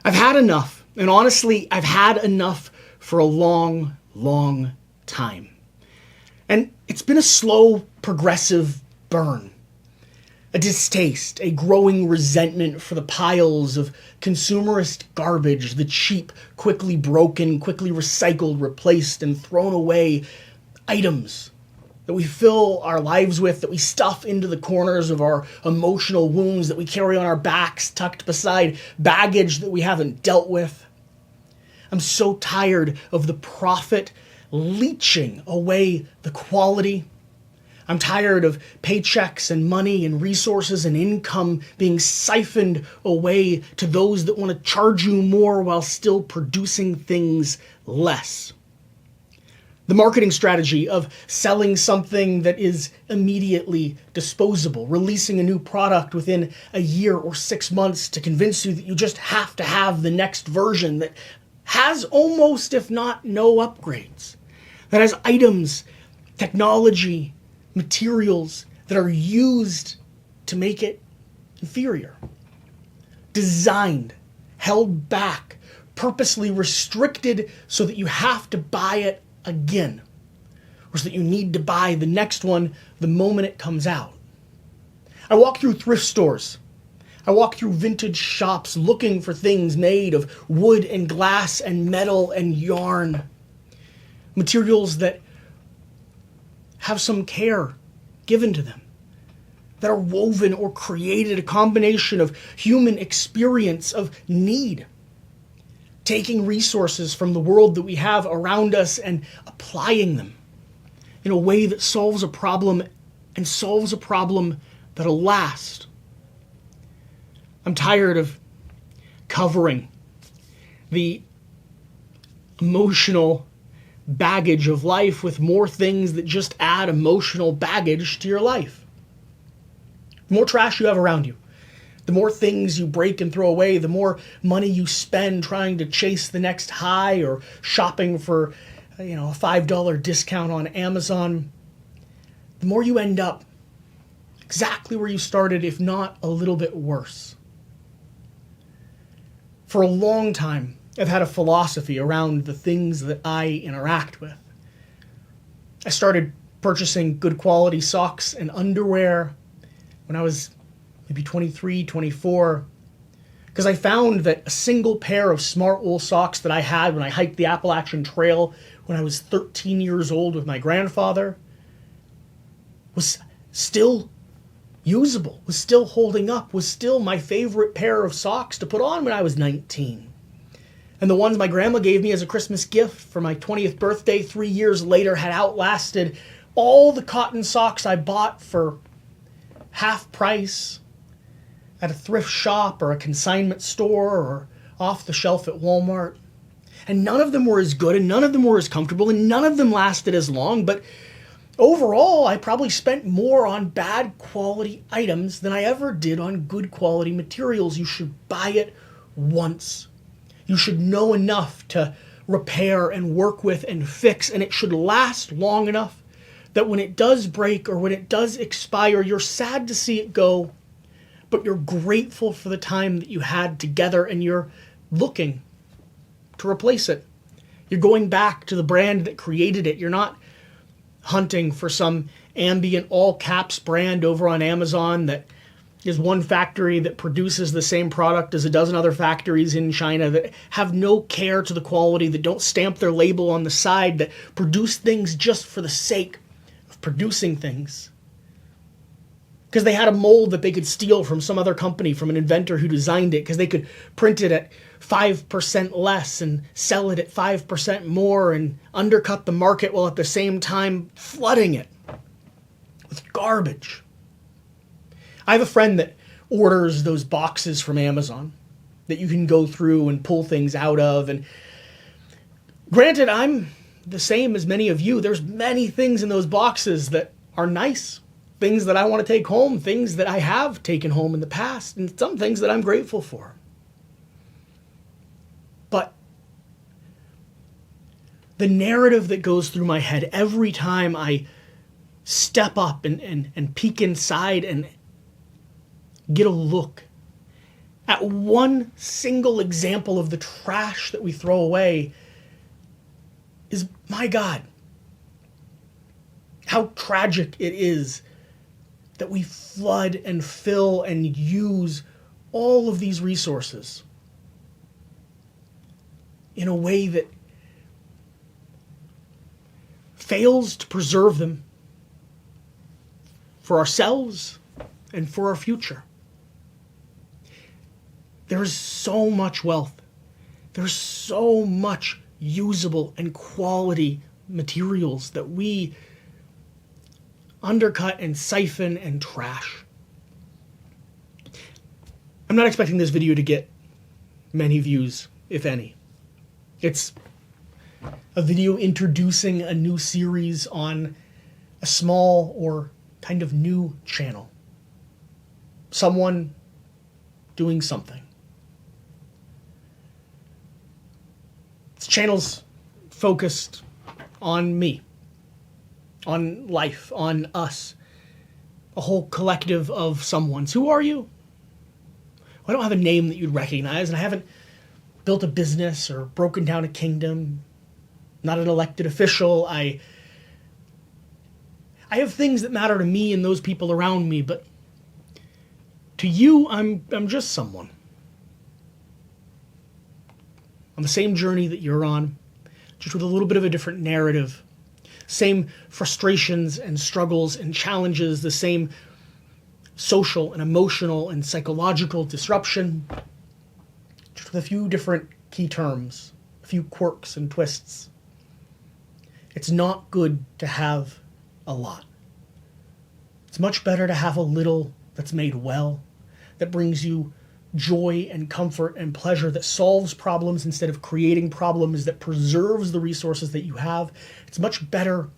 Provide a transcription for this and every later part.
I've had enough, and honestly, I've had enough for a long, long time. And it's been a slow, progressive burn. A distaste, a growing resentment for the piles of consumerist garbage, the cheap, quickly broken, quickly recycled, replaced, and thrown away items that we fill our lives with, that we stuff into the corners of our emotional wounds, that we carry on our backs, tucked beside baggage that we haven't dealt with. I'm so tired of the profit leeching away the quality. I'm tired of paychecks and money and resources and income being siphoned away to those that want to charge you more while still producing things less. The marketing strategy of selling something that is immediately disposable, releasing a new product within a year or 6 months to convince you that you just have to have the next version that has almost, if not no upgrades, that has items, technology, materials that are used to make it inferior. Designed, held back, purposely restricted so that you have to buy it again, or so that you need to buy the next one the moment it comes out. I walk through thrift stores. I walk through vintage shops looking for things made of wood and glass and metal and yarn. Materials that have some care given to them, that are woven or created, a combination of human experience, of need, taking resources from the world that we have around us and applying them in a way that solves a problem, and solves a problem that'll last. I'm tired of covering the emotional baggage of life with more things that just add emotional baggage to your life. The more trash you have around you, the more things you break and throw away, the more money you spend trying to chase the next high or shopping for, a $5 discount on Amazon, the more you end up exactly where you started, if not a little bit worse. For a long time, I've had a philosophy around the things that I interact with. I started purchasing good quality socks and underwear when I was maybe 23, 24, because I found that a single pair of smart wool socks that I had when I hiked the Appalachian Trail when I was 13 years old with my grandfather was still usable, was still holding up, was still my favorite pair of socks to put on when I was 19. And the ones my grandma gave me as a Christmas gift for my 20th birthday 3 years later had outlasted all the cotton socks I bought for half price at a thrift shop or a consignment store or off the shelf at Walmart. And none of them were as good, and none of them were as comfortable, and none of them lasted as long. But overall, I probably spent more on bad quality items than I ever did on good quality materials. You should buy it once. You should know enough to repair and work with and fix, and it should last long enough that when it does break or when it does expire, you're sad to see it go, but you're grateful for the time that you had together, and you're looking to replace it. You're going back to the brand that created it. You're not hunting for some ambient all caps brand over on Amazon that is one factory that produces the same product as a dozen other factories in China that have no care to the quality, that don't stamp their label on the side, that produce things just for the sake of producing things. Because they had a mold that they could steal from some other company, from an inventor who designed it, because they could print it at 5% less and sell it at 5% more and undercut the market while at the same time flooding it with garbage. I have a friend that orders those boxes from Amazon that you can go through and pull things out of. And granted, I'm the same as many of you. There's many things in those boxes that are nice, things that I want to take home, things that I have taken home in the past, and some things that I'm grateful for. But the narrative that goes through my head every time I step up and peek inside and get a look at one single example of the trash that we throw away is, my God, how tragic it is that we flood and fill and use all of these resources in a way that fails to preserve them for ourselves and for our future. There is so much wealth. There's so much usable and quality materials that we undercut and siphon and trash. I'm not expecting this video to get many views, if any. It's a video introducing a new series on a small or kind of new channel. Someone doing something. This channel's focused on me, on life, on us, a whole collective of someones. Who are you? I don't have a name that you'd recognize, and I haven't built a business or broken down a kingdom. Not an elected official. I have things that matter to me and those people around me, but to you, I'm just someone. On the same journey that you're on, just with a little bit of a different narrative. Same frustrations and struggles and challenges, the same social and emotional and psychological disruption, just with a few different key terms, a few quirks and twists. It's not good to have a lot. It's much better to have a little that's made well, that brings you joy and comfort and pleasure, that solves problems instead of creating problems, that preserves the resources that you have. It's much better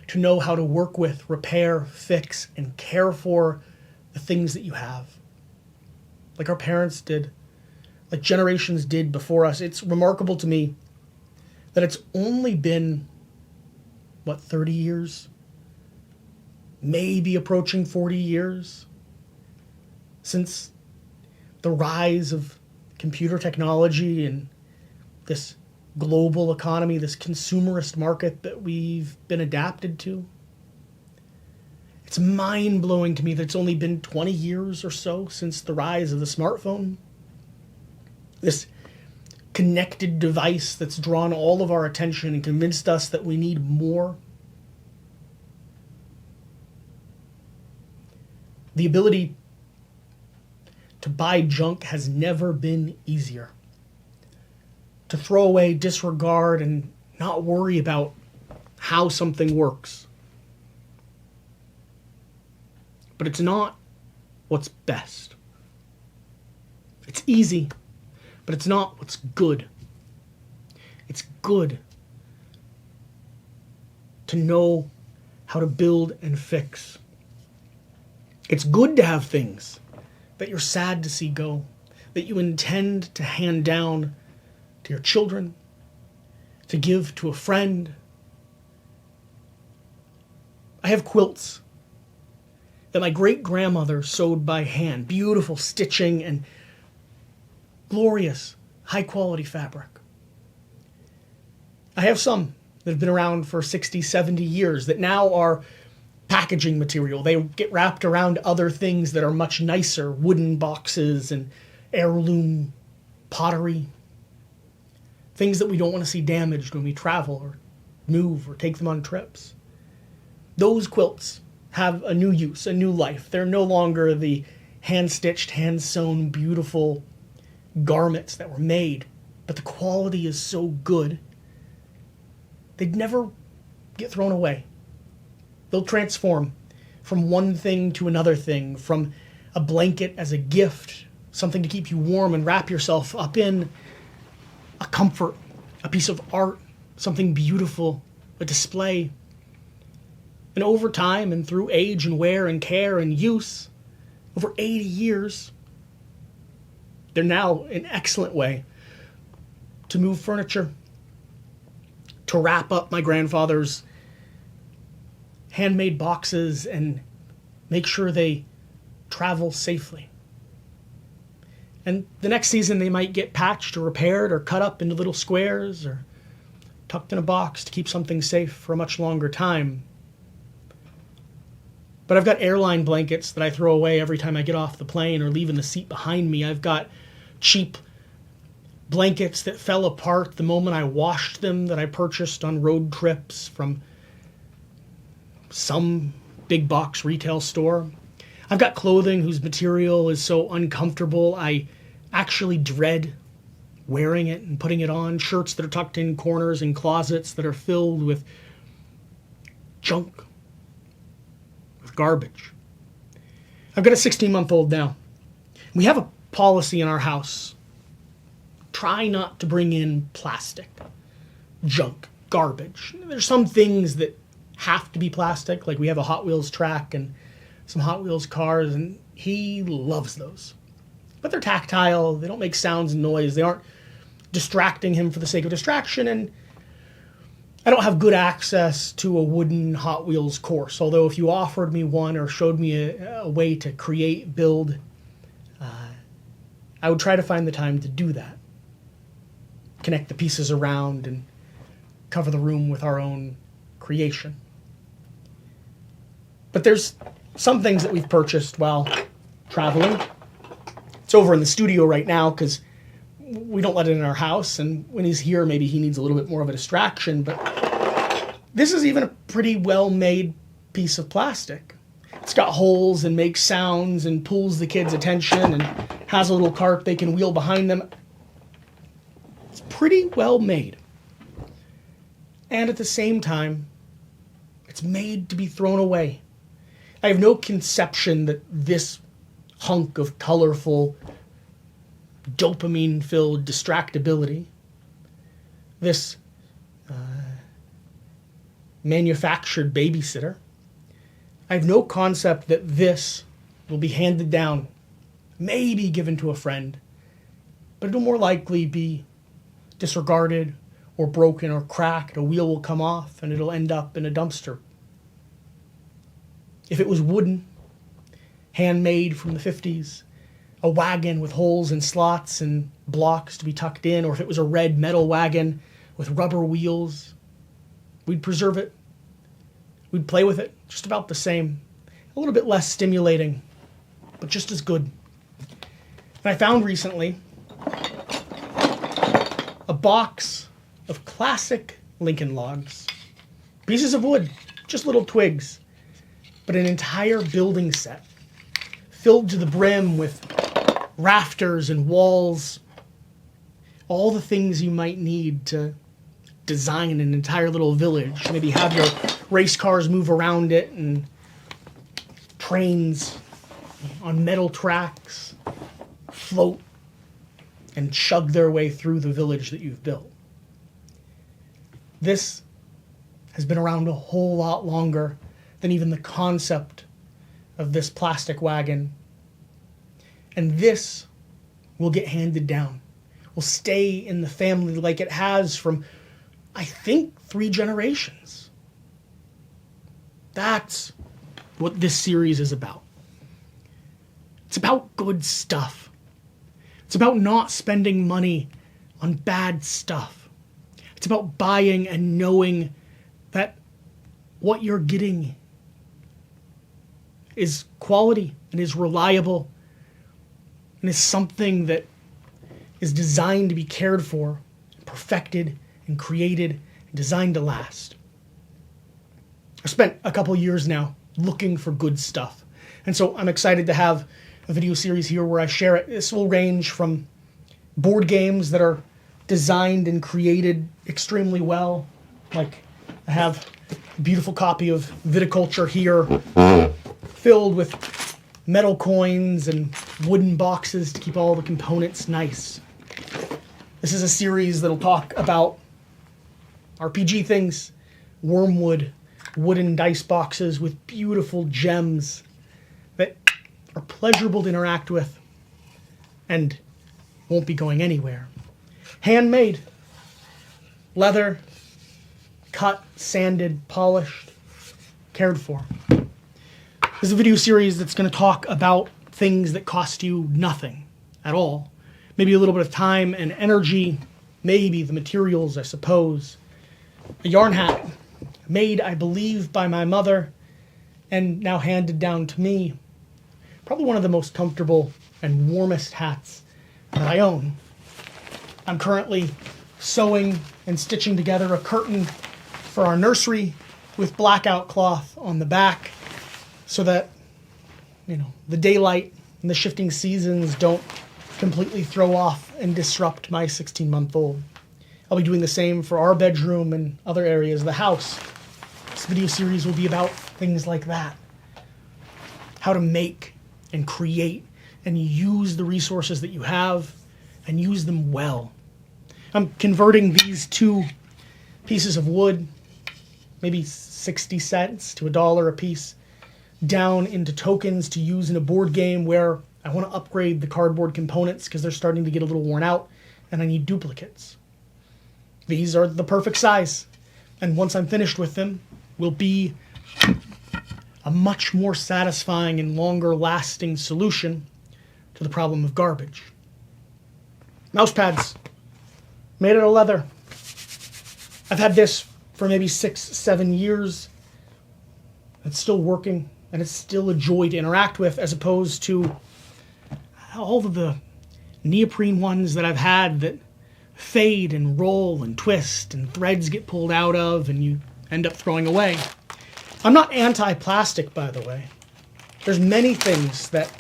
to know how to work with, repair, fix, and care for the things that you have. Like our parents did, like generations did before us. It's remarkable to me that it's only been, 30 years? Maybe approaching 40 years since the rise of computer technology and this global economy, this consumerist market that we've been adapted to. It's mind-blowing to me that it's only been 20 years or so since the rise of the smartphone. This connected device that's drawn all of our attention and convinced us that we need more. The ability to buy junk has never been easier. To throw away, disregard, and not worry about how something works. But it's not what's best. It's easy, but it's not what's good. It's good to know how to build and fix. It's good to have things that you're sad to see go, that you intend to hand down to your children, to give to a friend. I have quilts that my great-grandmother sewed by hand, beautiful stitching and glorious, high-quality fabric. I have some that have been around for 60, 70 years that now are packaging material. They get wrapped around other things that are much nicer, wooden boxes and heirloom pottery. Things that we don't want to see damaged when we travel or move or take them on trips. Those quilts have a new use, a new life. They're no longer the hand-stitched, hand-sewn, beautiful garments that were made, but the quality is so good, they'd never get thrown away. They'll transform from one thing to another thing, from a blanket as a gift, something to keep you warm and wrap yourself up in, a comfort, a piece of art, something beautiful, a display. And over time and through age and wear and care and use, over 80 years, they're now an excellent way to move furniture, to wrap up my grandfather's handmade boxes and make sure they travel safely. And the next season they might get patched or repaired or cut up into little squares or tucked in a box to keep something safe for a much longer time. But I've got airline blankets that I throw away every time I get off the plane or leave in the seat behind me. I've got cheap blankets that fell apart the moment I washed them that I purchased on road trips from some big box retail store. I've got clothing whose material is so uncomfortable I actually dread wearing it and putting it on. Shirts that are tucked in corners and closets that are filled with junk, with garbage. I've got a 16-month-old now. We have a policy in our house. Try not to bring in plastic, junk, garbage. There's some things that have to be plastic, like we have a Hot Wheels track and some Hot Wheels cars, and he loves those. But they're tactile, they don't make sounds and noise, they aren't distracting him for the sake of distraction, and I don't have good access to a wooden Hot Wheels course, although if you offered me one or showed me a way to create, build, I would try to find the time to do that. Connect the pieces around and cover the room with our own creation. But there's some things that we've purchased while traveling. It's over in the studio right now because we don't let it in our house, and when he's here maybe he needs a little bit more of a distraction, but this is even a pretty well-made piece of plastic. It's got holes and makes sounds and pulls the kids' attention and has a little cart they can wheel behind them. It's pretty well made. And at the same time, it's made to be thrown away. I have no conception that this hunk of colorful, dopamine-filled distractibility, this manufactured babysitter, I have no concept that this will be handed down, maybe given to a friend, but it'll more likely be disregarded or broken or cracked. A wheel will come off and it'll end up in a dumpster. If it was wooden, handmade from the 50s, a wagon with holes and slots and blocks to be tucked in, or if it was a red metal wagon with rubber wheels, we'd preserve it. We'd play with it just about the same. A little bit less stimulating, but just as good. And I found recently a box of classic Lincoln logs. Pieces of wood, just little twigs, but an entire building set filled to the brim with rafters and walls, all the things you might need to design an entire little village. Maybe have your race cars move around it and trains on metal tracks float and chug their way through the village that you've built. This has been around a whole lot longer than even the concept of this plastic wagon. And this will get handed down, will stay in the family like it has from, I think, 3 generations. That's what this series is about. It's about good stuff. It's about not spending money on bad stuff. It's about buying and knowing that what you're getting is quality and is reliable and is something that is designed to be cared for, perfected, and created, and designed to last. I've spent a couple years now looking for good stuff, and so I'm excited to have a video series here where I share it. This will range from board games that are designed and created extremely well, like I have a beautiful copy of Viticulture here, filled with metal coins and wooden boxes to keep all the components nice. This is a series that'll talk about RPG things, wormwood, wooden dice boxes with beautiful gems that are pleasurable to interact with and won't be going anywhere. Handmade, leather, cut, sanded, polished, cared for. This is a video series that's going to talk about things that cost you nothing at all, maybe a little bit of time and energy, maybe the materials, I suppose. A yarn hat, made, I believe, by my mother, and now handed down to me. Probably one of the most comfortable and warmest hats that I own. I'm currently sewing and stitching together a curtain for our nursery with blackout cloth on the back so that, the daylight and the shifting seasons don't completely throw off and disrupt my 16-month-old. I'll be doing the same for our bedroom and other areas of the house. This video series will be about things like that. How to make and create and use the resources that you have and use them well. I'm converting these two pieces of wood, maybe 60 cents to $1 a piece, down into tokens to use in a board game where I want to upgrade the cardboard components because they're starting to get a little worn out and I need duplicates. These are the perfect size, and once I'm finished with them, will be a much more satisfying and longer lasting solution to the problem of garbage. Mouse pads, made out of leather. I've had this for maybe 6-7 years. It's still working, and it's still a joy to interact with, as opposed to all of the neoprene ones that I've had that fade and roll and twist and threads get pulled out of and you end up throwing away. I'm not anti-plastic, by the way. There's many things that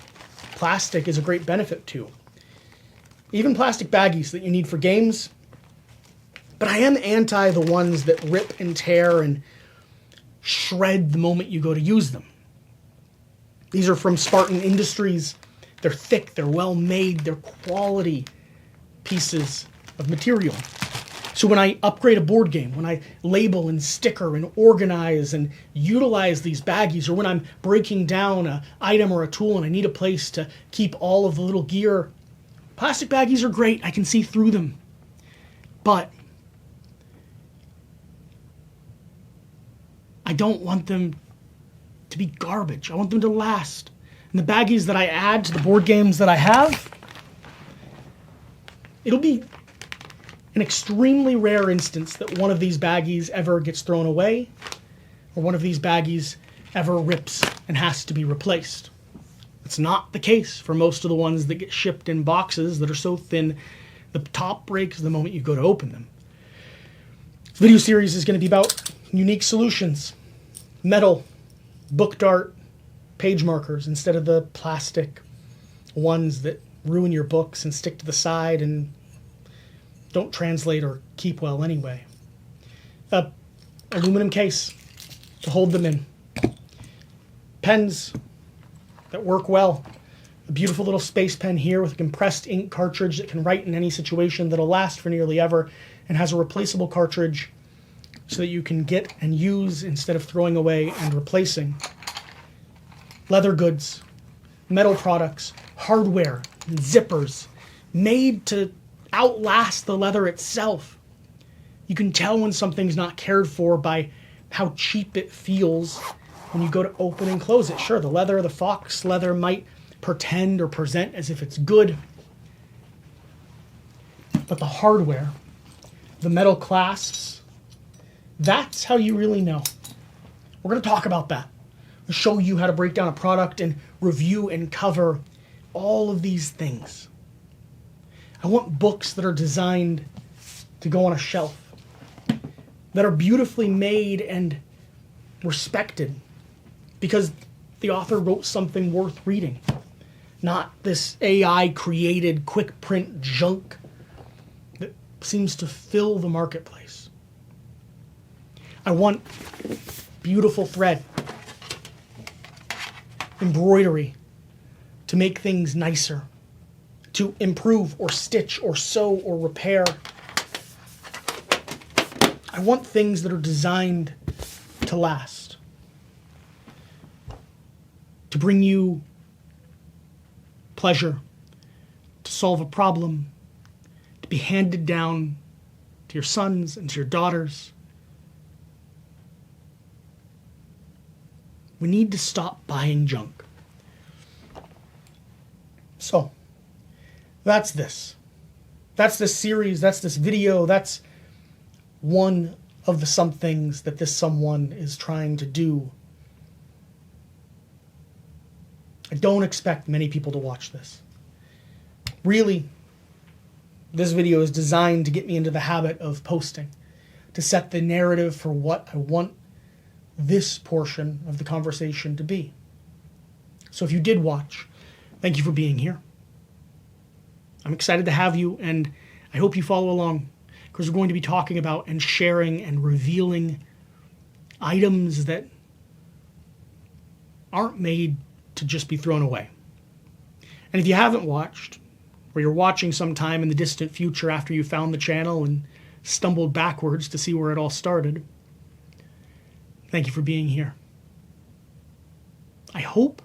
plastic is a great benefit to. Even plastic baggies that you need for games. But I am anti the ones that rip and tear and shred the moment you go to use them. These are from Spartan Industries. They're thick, they're well made, they're quality pieces of material. So when I upgrade a board game, when I label and sticker and organize and utilize these baggies, or when I'm breaking down an item or a tool and I need a place to keep all of the little gear, plastic baggies are great. I can see through them. But I don't want them to be garbage. I want them to last. And the baggies that I add to the board games that I have, it'll be an extremely rare instance that one of these baggies ever gets thrown away, or one of these baggies ever rips and has to be replaced. It's not the case for most of the ones that get shipped in boxes that are so thin the top breaks the moment you go to open them. This video series is going to be about unique solutions. Metal, book dart, page markers instead of the plastic ones that ruin your books and stick to the side and don't translate or keep well anyway. Aluminum case to hold them in. Pens that work well. A beautiful little space pen here with a compressed ink cartridge that can write in any situation that'll last for nearly ever, and has a replaceable cartridge so that you can get and use instead of throwing away and replacing. Leather goods, metal products, hardware, and zippers made to outlast the leather itself. You can tell when something's not cared for by how cheap it feels when you go to open and close it. Sure, the leather, the fox leather might pretend or present as if it's good, but the hardware, the metal clasps, that's how you really know. We're going to talk about that. I'll show you how to break down a product and review and cover all of these things. I want books that are designed to go on a shelf, that are beautifully made and respected because the author wrote something worth reading, not this AI-created quick print junk that seems to fill the marketplace. I want beautiful thread, embroidery to make things nicer, to improve or stitch or sew or repair. I want things that are designed to last, to bring you pleasure, to solve a problem, to be handed down to your sons and to your daughters. We need to stop buying junk. So, that's this. That's this series, that's this video, that's one of the some things that this someone is trying to do. I don't expect many people to watch this. Really, this video is designed to get me into the habit of posting, to set the narrative for what I want this portion of the conversation to be. So if you did watch, thank you for being here. I'm excited to have you, and I hope you follow along, because we're going to be talking about and sharing and revealing items that aren't made to just be thrown away. And if you haven't watched, or you're watching sometime in the distant future after you found the channel and stumbled backwards to see where it all started, thank you for being here. I hope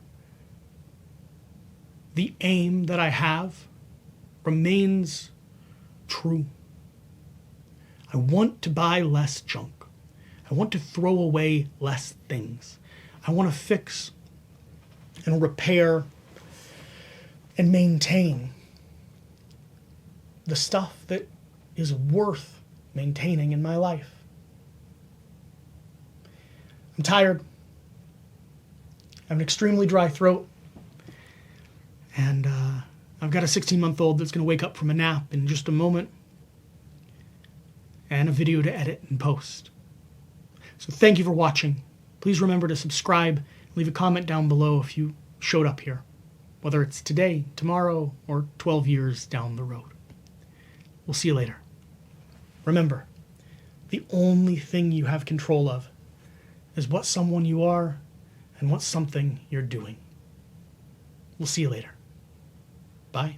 the aim that I have remains true. I want to buy less junk. I want to throw away less things. I want to fix and repair and maintain the stuff that is worth maintaining in my life. I'm tired. I have an extremely dry throat. And I've got a 16-month-old that's going to wake up from a nap in just a moment. And a video to edit and post. So thank you for watching. Please remember to subscribe. Leave a comment down below if you showed up here, whether it's today, tomorrow, or 12 years down the road. We'll see you later. Remember, the only thing you have control of is what someone you are and what something you're doing. We'll see you later. Bye.